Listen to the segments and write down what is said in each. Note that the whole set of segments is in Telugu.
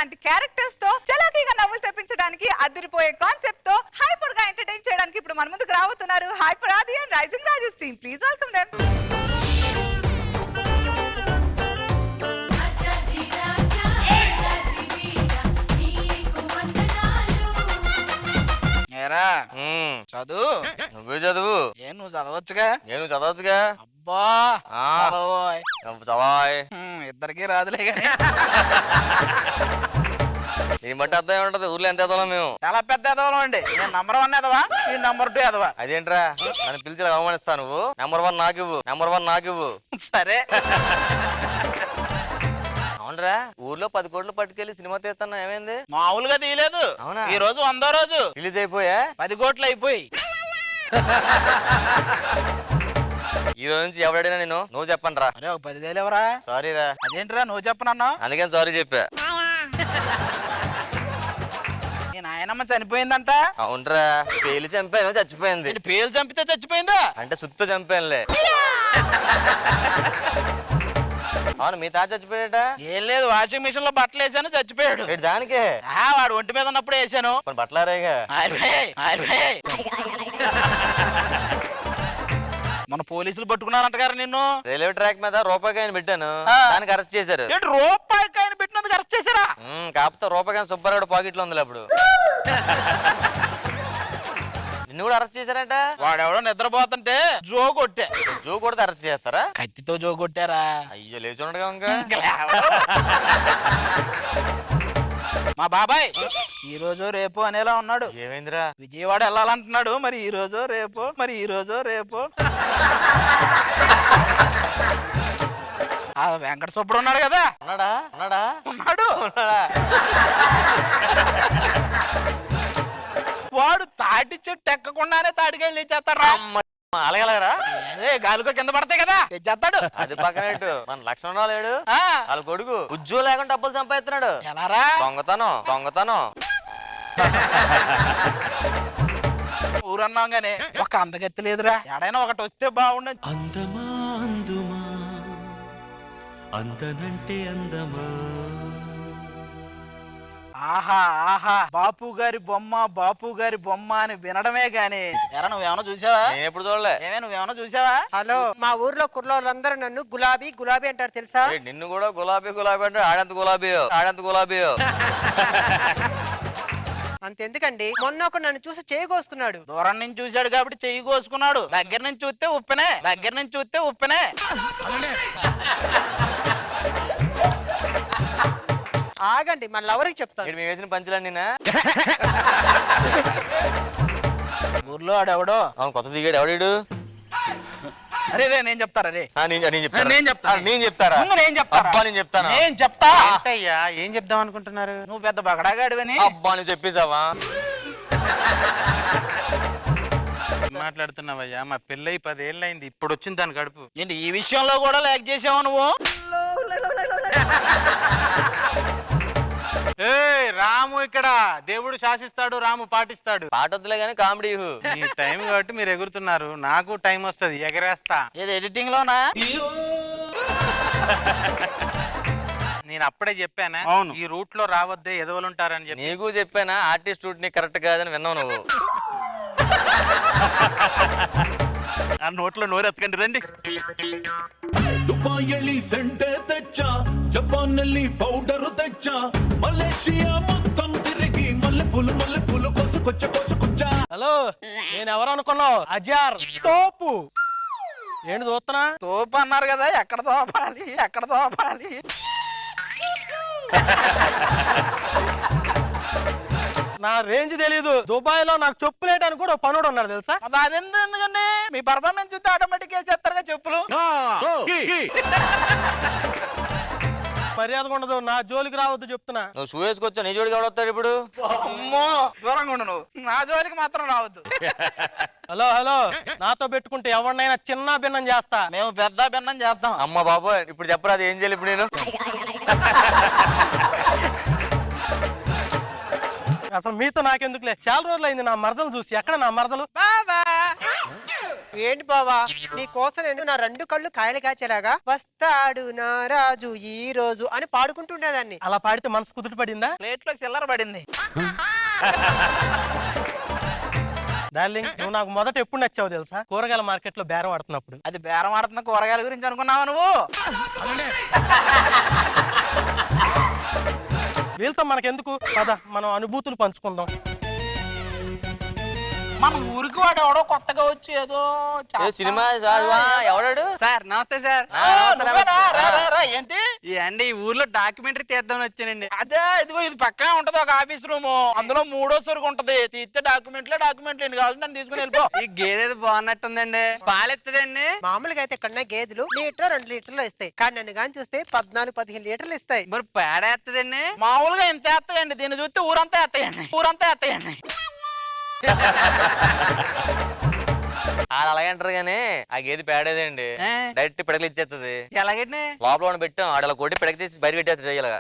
లాంటి క్యారెక్టర్స్ తో చలాకీగా నవ్వులు తెప్పించడానికి అదిరిపోయే కాన్సెప్ట్ తో హైపర్ గా ఎంటర్టైన్ చేయడానికి ఇప్పుడు మన ముందుకు రాబోతున్నారు హైపర్ ఆది అండ్ రైజింగ్ రాజెస్ టీమ్. Please welcome them. చదువు నువ్వే చదువు. నువ్వు చదవచ్చుగా. నేను చదవచ్చుగా. అబ్బా చదవాయ్. ఇద్దరికి రాదులే గానీ ఈ బట్టి అర్థం ఏముంటది, ఊర్లో ఎంత ఎదవలం మేము. చాలా పెద్ద ఎదవలం అండి. నేను నంబర్ 1 ఎదవా, నేను నంబర్ 2 ఎదవా. అదేంట్రా నన్ను పిలిచి అవమానిస్తా నువ్వు? నెంబర్ 1 నాకివ్వు, నెంబర్ 1 నాకివ్వు. సరే. అవునరా, ఊర్లో 10 కోట్లు పట్టుకెళ్ళి సినిమా తీస్తున్నా, ఏమైంది? మామూలుగా తీయలేదు. అవునా? ఈ రోజు 100వ రోజు రిలీజ్ అయిపోయా? 10 కోట్లు అయిపోయి. ఈ రోజు నుంచి ఎవడైనా నేను నువ్వు చెప్పండి రా. అరే ఒక 10,000 ఎవరా? సారీ రా. అదేంటిరా నువ్వు చెప్పనన్నా? అందుకని సారీ చెప్పా. నీ నాయనమ్మ చనిపోయిందంట. అవునరా, పేలి చంపాను, చచ్చిపోయింది. పేలు చంపితే చచ్చిపోయిందా? అంటే సుత్తు చంపానులే. అవును, మీ తాత చచ్చిపోయాట? ఏం లేదు, వాషింగ్ మిషన్ లో బట్టలు వేసాను, చచ్చిపోయాడు. దానికే వాడు ఒంటి మీద ఉన్నప్పుడు వేసాను. బట్టలారేగా. మన పోలీసులు పట్టుకున్నారంట గారు నిన్ను. రైల్వే ట్రాక్ మీద రూపాయికాయని పెట్టాను, దానికి అరెస్ట్ చేశారు. రూపాయికాయని పెట్టినందుకు అరెస్ట్ చేశారా? కాకపోతే రూపాయికాయని సుబ్బారావు పాకెట్ లో ఉంది అప్పుడు. నిన్ను కూడా అరెస్ట్ చేశారంట. వాడెవడో నిద్రపోతుంటే జో కొట్టా. జో కొడితే అరెస్ట్ చేస్తారా? కత్తితో జో కొట్టారా? అయ్యో, లేచి ఉండగా ఇంకా. మా బాబాయ్ ఈ రోజు రేపు అనేలా ఉన్నాడు. ఏమైందిరా? విజయవాడ వెళ్ళాలంటున్నాడు. మరి ఈ రోజు రేపు, మరి ఈ రోజు రేపు. ఆ వెంకట సుబ్బడు ఉన్నాడు కదా. ఉన్నాడా? ఉన్నాడా? ఉన్నాడు. ఉన్నాడా? వాడు తాటి చెట్టు ఎక్కకుండానే తాటికాయలు తెచ్చేస్తారా? అలాగలరా? అదే గాలికో కింద పడతాయి కదా, తెచ్చేస్తాడు. అది పక్కనట్టు మన లక్ష్మణరావు లేడు, వాళ్ళ కొడుకు ఉద్యోగం లేకుండా డబ్బులు సంపాదిస్తున్నాడు. ఎలారా? దొంగతనం దొంగతనం. ఊరన్నాం గానీ ఒక అందగత్తి లేదురా. ఎడైనా ఒకటి వస్తే బాగుండదు. అందమా అందుమా అందనంటే అందమా. ఆహా ఆహా, బాపు గారి బొమ్మ, బాపు గారి బొమ్మ అని వినడమే గాని ఎరా నువ్వేమన్నా చూసావా? నేను ఎప్పుడు చూడలే. నువ్వేమన్నా చూసావా? హలో, మా ఊర్లో కుర్రోళ్ళందరూ నన్ను గులాబీ గులాబీ అంటారు తెలుసా? నిన్ను కూడా గులాబీ గులాబీ అంటే ఆడంత గులాబీయో ఆడంత గులాబీయో. అంతెందుకండి, మొన్న ఒక నన్ను చూసి చేయి కోసుకున్నాడు. దూరం నుంచి చూశాడు కాబట్టి చెయ్యి కోసుకున్నాడు. దగ్గర నుంచి చూస్తే ఉప్పెనే, దగ్గర నుంచి చూస్తే ఉప్పెనే. ఆగండి, మన లవర్కి చెప్తాను. మేము వేసిన పంచులన్నీనా? ఊర్లో ఆడెవడో అవును, కొత్త దిగాడు. ఎవడు? అరే రే నేను చెప్తారా? రే నేను చెప్తారా? నేను చెప్తాను. నేను చెప్తారా? నేను చెప్తాను. అబ్బా నేను చెప్తాను. నేను చెప్తా. అయ్యా, ఏం చెప్దాం అనుకుంటున్నారు? నువ్వు పెద్ద బగడాగాడివని. అబ్బా నువ్వు చెప్పేసావా? మాట్లాడుతున్నావయ్యా, మా పెళ్ళై 10 ఏళ్ళు అయింది, ఇప్పుడు వచ్చింది దాని గడుపు. ఏంటి ఈ విషయంలో కూడా లేక్ చేసావా నువ్వు? రాము ఇక్కడ దేవుడు శాసిస్తాడు, రాము పాటిస్తాడు. పాటొద్దులే గానీ కామెడీ. ఈ టైం కాబట్టి మీరు ఎగురుతున్నారు, నాకు టైం వస్తుంది, ఎగరేస్తా. ఏది ఎడిటింగ్ లోనా? నేను అప్పుడే చెప్పానా ఈ రూట్ లో రావద్దే, ఎదవలుంటారని చెప్పి. నీకు చెప్పానా ఆర్టిస్ట్ రూట్ నీ కరెక్ట్ కాదని విన్నావు నువ్వు. ఆ నోట్లో నోరెత్తకండి రండి. ದುಬಾಯಲ್ಲಿ ಸೆಂಟೆ ತೆಚ್ಚ, ಜಪಾನ್ನಲ್ಲಿ ಪೌಡರು ತೆಚ್ಚ, మలేషియా మొత్తం తిరిగి మల్లెపూలు కోసుకొచ్చా. హలో, నేను ఎవరు అనుకున్నావు? అజార్ తోపు. ఏంటి చూస్తున్నా? తోపు అన్నారు కదా, ఎక్కడ తోపాలి ఎక్కడ తోపాలి? నా రేంజ్ తెలీదు. దుబాయ్ లో నాకు చెప్పులేటానికి కూడా పనుడు ఉన్నారు తెలుసా? అదెందుకండి, మీ పర్ఫార్మెన్స్ చూస్తే ఆటోమేటిక్ వేసేస్తారుగా చెప్పులు. మర్యాద ఉండదు, నా జోలికి రావద్దు చెప్తున్నా. నువ్వు షూ వేసుకొచ్చా, నీ జోడికి ఎవడొస్తాడు ఇప్పుడు? అమ్మో, దూరంగా ఉండు నువ్వు, నా జోలికి మాత్రం రావద్దు. హలో హలో, నాతో పెట్టుకుంటే ఎవరినైనా చిన్న భిన్నం చేస్తా. మేము పెద్ద భిన్నం చేద్దాం. అమ్మ బాబు ఇప్పుడు చెప్పరా, అది ఏం చేయాలి ఇప్పుడు నేను? అసలు మీతో నాకెందుకులే, చాలా రోజులు అయింది నా మరదలు చూసి. ఎక్కడ నా మరదలు? బాబా ఏంటి బావా నీ కోసం నేను నా 2 కళ్ళు కాయలు కాచేలాగా వస్తాడు నా రాజు ఈ రోజు అని పాడుకుంటుండేదాన్ని. అలా పాడితే మనసు కుదుట పడిందా? ప్లేట్లో చిల్లర పడింది. డార్లింగ్, నువ్వు నాకు మొదట ఎప్పుడు నచ్చావు తెలుసా? కూరగాయల మార్కెట్ లో బేరం ఆడుతున్నప్పుడు. అది బేరం ఆడుతున్న కూరగాయల గురించి అనుకున్నావా నువ్వు? వీళ్ళతో మనకెందుకు? పద మనం అనుభూతులు పంచుకుందాం. మన ఊరికి వాడు ఎవడో కొత్తగా వచ్చి ఏదో సినిమా ఎవడాడు? సార్ నమస్తే సార్. ఏంటి అండి ఈ ఊర్లో డాక్యుమెంటరీ తీద్దామని వచ్చానండి. అదే ఇదిగో ఇది పక్కనే ఉంటది ఒక ఆఫీస్ రూమ్, అందులో 3వ సరుకు ఉంటది. తీస్తే డాక్యుమెంట్లే డాక్యుమెంట్లు కావాలి నన్ను తీసుకుని వెళ్ళిపో. ఈ గేదెది బాగున్నట్టుందండి, పాలెత్తదండి. మామూలుగా అయితే కన్నా గేదెలు 1-2 లీటర్లు ఇస్తాయి, కానీ నన్ను కానీ చూస్తే 14-15 లీటర్లు ఇస్తాయి. మరి పేడేత్తదండి. మామూలుగా ఇంత వేస్తాయండి, దీన్ని చూస్తే ఊరంతా వేస్తాయండి. అలాగే అంటారు కానీ ఆ గేది పేడేదండి డైరెక్ట్ పిడకలు ఇచ్చేస్తుంది. ఎలాగండి? లోపల పెట్టాం ఆడలా కొట్టి పిడక చేసి బయట పెట్టేస్తారు చెయ్యాలగా.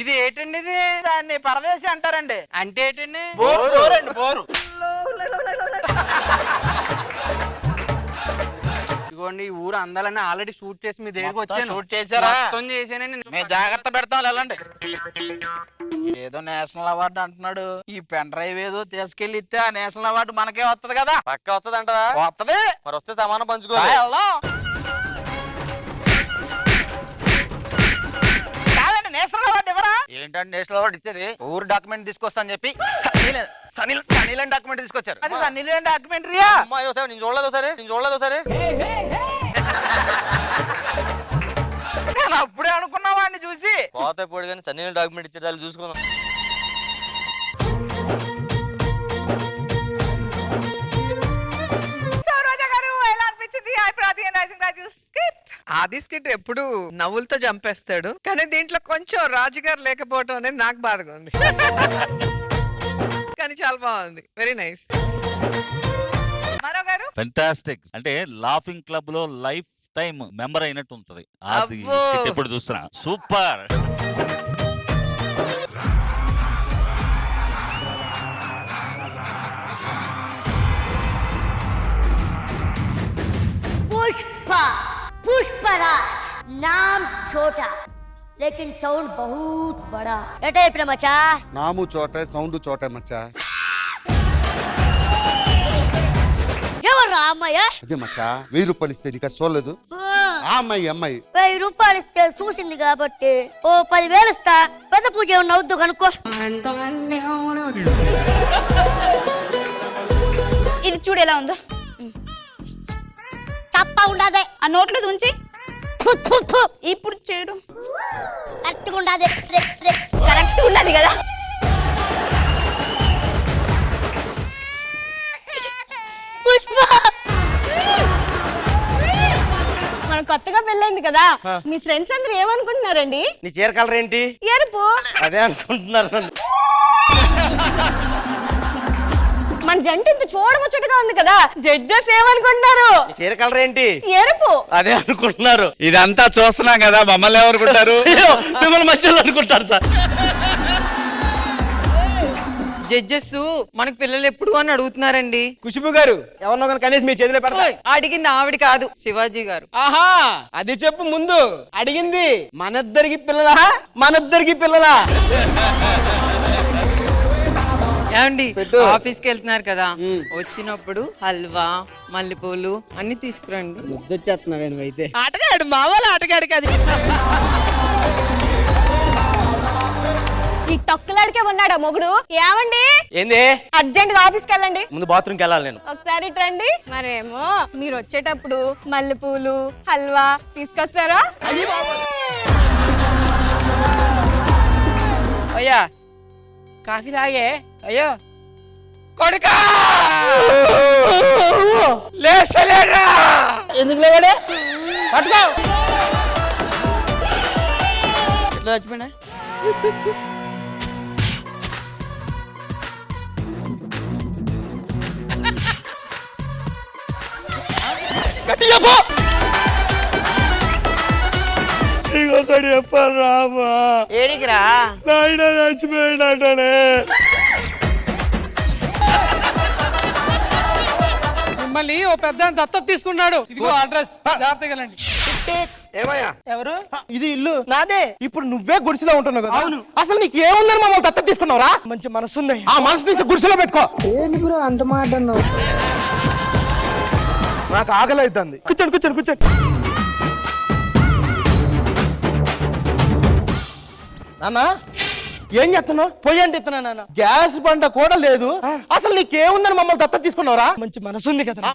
ఇది ఏంటండి? ఇది దాన్ని పరదేశి అంటారండి. అంటే ఏంటండి? బోరు. ఇదిగోండి ఈ ఊరు అందాలని ఆల్రెడీ షూట్ చేసి మీ దగ్గరికి వచ్చాను. షూట్ చేశారా? మొత్తం చేశానండి. మేము జాగ్రత్త పెడతాం వెళ్ళండి. ఏదో నేషనల్ అవార్డు అంటున్నాడు. ఈ పెన్ డ్రైవ్ ఏదో తీసుకెళ్లి ఇస్తే ఆ నేషనల్ అవార్డు మనకే వస్తది కదా? పక్క వస్తుంది అంటదా? వస్తది. మరి వస్తే సమానం పంచుకోవాలి. కాదండి, నేషనల్ అవార్డు ఎవరా? ఏంటంటే నేషనల్ అవార్డు ఇచ్చేది ఊరు డాక్యుమెంట్ తీసుకొస్తా అని చెప్పి సనీలన్ డాక్యుమెంట్ తీసుకొచ్చారు. అది సన్నీలేని డాక్యుమెంటరీయా? నేను చూడలేదు సరే నేను అప్పుడే అనుకున్నా వాడిని చూసి. పోతే పోడు కానీ సన్నీలన్ డాక్యుమెంట్ ఇచ్చారు, దాన్ని చూసుకుందాం. ఆది స్కిట్ ఎప్పుడు నవ్వులతో చంపేస్తాడు, కానీ దీంట్లో కొంచెం రాజుగారు లేకపోవడం అనేది నాకు బాధగా ఉంది. కానీ చాలా బాగుంది, వెరీ నైస్. మరో గారు ఫెంటాస్టిక్. అంటే లాఫింగ్ క్లబ్ లో లైఫ్ టైం మెంబర్ అయినట్టు ఉంటది. అది అబ్బో. ఎప్పుడు చూస్తున్నా సూపర్. पुष्पराज नाम छोटा लेकिन साउंड बहुत बड़ा एटे इपड़े मचा नामू चोटे सौंड चोटे मचा ఎవర్రా అమ్మాయి? అదే మచ్చా 1000 రూపాయలు ఇస్తే నీకు సోలేదు. ఆ అమ్మాయి 1000 రూపాయలు ఇస్తే చూసింది కాబట్టి ఓ 10,000 ఇస్తా. పెద్ద పూజ ఏమన్నా అవుద్దు కనుక్కో. ఇది చూడు ఎలా ఉందో. తప్ప ఉండదే ఆ నోట్లో దుంచి ఇప్పుడు చూడు కరెక్ట్గా ఉండదే. కరెక్ట్ ఉన్నది కదా. పుష్ప మన కొత్తగా పెళ్ళైంది కదా, మీ ఫ్రెండ్స్ అందరూ ఏమనుకుంటున్నారండి? నీ చీర కలర్ ఏంటి? ఎరుపు. అదే అనుకుంటున్నారు. మన జంట ఇంత చూడముచ్చటగా ఉంది కదా, జడ్జెస్ ఏమనుకుంటున్నారు? చీర కలర్ ఏంటి? ఎరుపు. అదే అనుకుంటున్నారు. ఇదంతా చూస్తున్నాం కదా, మమ్మల్ని ఎవరుకుంటారు? మిమ్మల్ని మధ్యలో అనుకుంటారు సార్. జడ్జెస్ మనకు పిల్లలు ఎప్పుడు అని అడుగుతున్నారండి. కుషిబు గారు ఎవరినో కనీసం మీ చేతిలో పెడతా. అడిగింది ఆవిడ కాదు, శివాజీ గారు. ఆహా, అది చెప్పు ముందు. అడిగింది మనిద్దరికి పిల్లలా? ఏమండి ఆఫీస్కి వెళ్తున్నారు కదా, వచ్చినప్పుడు హల్వా మల్లెపూలు అన్ని తీసుకురండి. ముద్దొచ్చేస్తున్నావే నువ్వైతే. ఆటగాడు మావాళ్ళ ఆటగాడు కాదు. ఈ తొక్కలాడికే ఉన్నాడా మొగుడు? ఏమండి ఏంది? అర్జెంట్ గా ఆఫీస్కి వెళ్ళండి. ముందు బాత్రూమ్కి వెళ్ళాలి నేను. ఒకసారి రండి. మరేమో మీరు వచ్చేటప్పుడు మల్లెపూలు హల్వా తీసుకొస్తారా? అయ్యా కాఫీ తాగే. అయ్యో కొడుకా లేసలేరా? ఎందుకు లేవాడే? పట్టుకో. ఎట్లా చచ్చిపోయినా? గట్టిగా పో. నీకొకటి చెప్పాలి రామా. ఏడికిరా నాయన చచ్చిపోయినట్టనే. మిమ్మల్ని ఓ పెద్ద దత్తత తీసుకున్నాడు. ఇదిగో అడ్రస్, జాగ్రత్తగా వెళ్ళండి. ఏమయ్యా ఎవరు? ఇది ఇల్లు నాదే. ఇప్పుడు నువ్వే గుడిసెలో ఉంటున్నావు కదా. అవును. అసలు నీకు ఏముందని మమ్మల్ని దత్తత తీసుకున్నావురా? మంచి మనసుంది. ఆ మనసు తీసి గుడిసెలో పెట్టుకో. ఏంటి బ్రో అంత మాట అన్నావు? నాకు ఆకలి అవుతుంది. కూర్చోండి కూర్చోండి కూర్చోండి. నాన్న ఏం చేస్తున్నావు? పొయ్యి అంటే ఎత్తున్నా నాన్న. గ్యాస్ బండ కూడా లేదు. అసలు నీకేముందని మమ్మల్ని దత్తత తీసుకున్నావురా? మంచి మనసుంది కదా.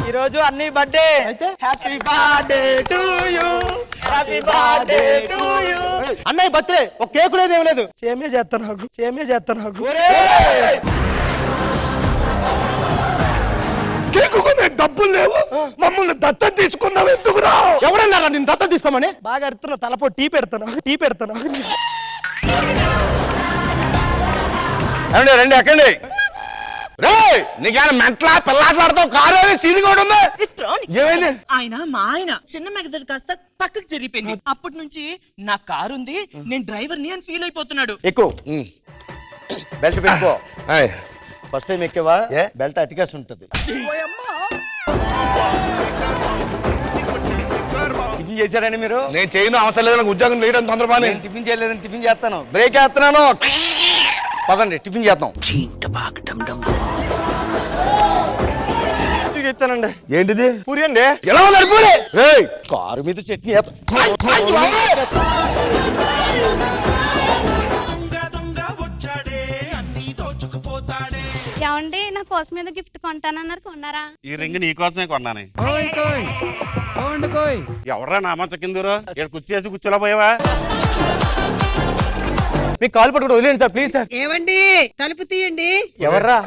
ఈ రోజు అన్ని birthday. Happy birthday to you, happy birthday to you. అన్నయ్య బర్త్డే. ఒక కేక్ లేదు, ఏం లేదు. సేమియా చేస్తా నాకు, సేమియా చేస్తా నాకు. కేకు కొనే డబ్బులు లేవు, మమ్మల్ని దత్తత తీసుకున్నావు ఎందుకురా? ఎవరన్నారా నేను దత్తత తీసుకోమని? బాగా అడుగుతున్నా. తలపో టీ పెడతాను, టీ పెడతాను. రండి ఎక్కండి. రే నీకేమైనా మెంటలా పిల్లాట్లాడతావు? కారు సీన్ కూడా ఉంది. ఏమైంది? ఆయన మా ఆయన చిన్న మెగదడు కాస్త పక్కకు జరిగిపోయింది. అప్పటి నుంచి నా కారు ఉంది, నేను డ్రైవర్ ని అని ఫీల్ అయిపోతున్నాడు. ఎక్కువ బెల్ట్ పెట్టుకో. ఫస్ట్ టైం ఎక్కేవా? బెల్ట్ అటికేసి ఉంటుంది. టిఫిన్ చేశారండి మీరు? నేను చేయను, అవసరం లేదు. నాకు ఉద్యోగం లేయడం తొందరపాని. టిఫిన్ చేయలేదని టిఫిన్ చేస్తాను. బ్రేక్ వేస్తున్నాను. పదండి టిఫిన్ చేద్దాం. ఇస్తానండి. ఏంటిది? పూరి అండి. ఎలా ఉన్నారు పూరి? కారు మీద చట్నీ ఏమండి నా కోసం ఏదో గిఫ్ట్ కొంటానన్నారు, కొన్నారా? ఈ రింగ్ నీకోసమే కొన్నాను. ఎవరా నామచ్చ కిందరు ఇక్కడ కూర్చేసి కూర్చోలా పోయావా? మీకు కాల్ పట్టుకుంటూ వదిలేండి సార్, ప్లీజ్ సార్. ఏమండి తలుపు తీయండి. ఎవర్రా?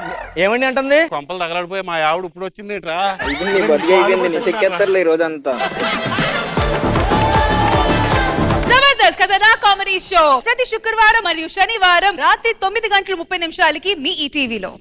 ఏమండి అంటుంది? కొంపలు తగలడిపోయి మా ఆవిడ ఇప్పుడు వచ్చింది ఇట్రా. జబర్దస్త్ కథనా కామెడీ షో ప్రతి శుక్రవారం మరియు శనివారం రాత్రి 9:30 మీ ఈ టీవీలో.